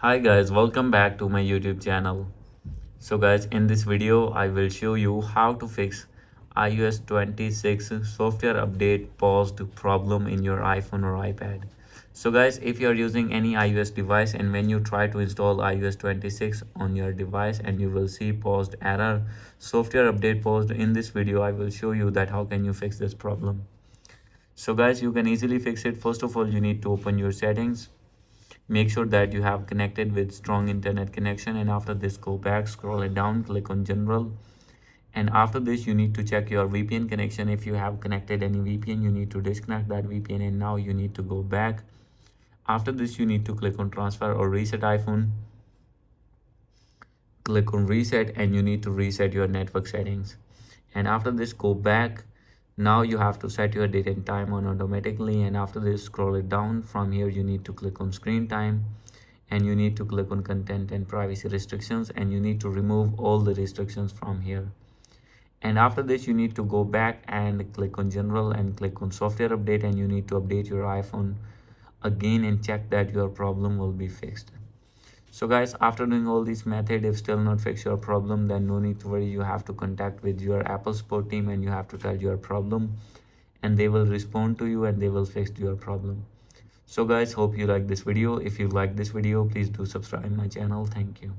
Hi guys, welcome back to my YouTube channel. So guys, in this video I will show you how to fix iOS 26 software update paused problem in your iPhone or iPad. So guys, if you are using any iOS device and when you try to install iOS 26 on your device and you will see paused error, software update paused, in this video I will show you that how can you fix this problem. So guys, you can easily fix it. First of all, you need to open your settings. Make sure that you have connected with strong internet connection, and after this go back, scroll it down, click on general, and after this you need to check your VPN connection. If you have connected any VPN, you need to disconnect that VPN, and now you need to go back. After this you need to click on transfer or reset iPhone, click on reset, and you need to reset your network settings. And after this go back. Now you have to set your date and time on automatically, and after this scroll it down. From here you need to click on screen time, and you need to click on content and privacy restrictions, and you need to remove all the restrictions from here. And after this you need to go back and click on general and click on software update, and you need to update your iPhone again and check that your problem will be fixed. So guys, after doing all these method, if still not fix your problem, then no need to worry. You have to contact with your Apple support team and you have to tell your problem, and they will respond to you and they will fix your problem. So guys, hope you like this video. If you like this video, please do subscribe my channel. Thank you.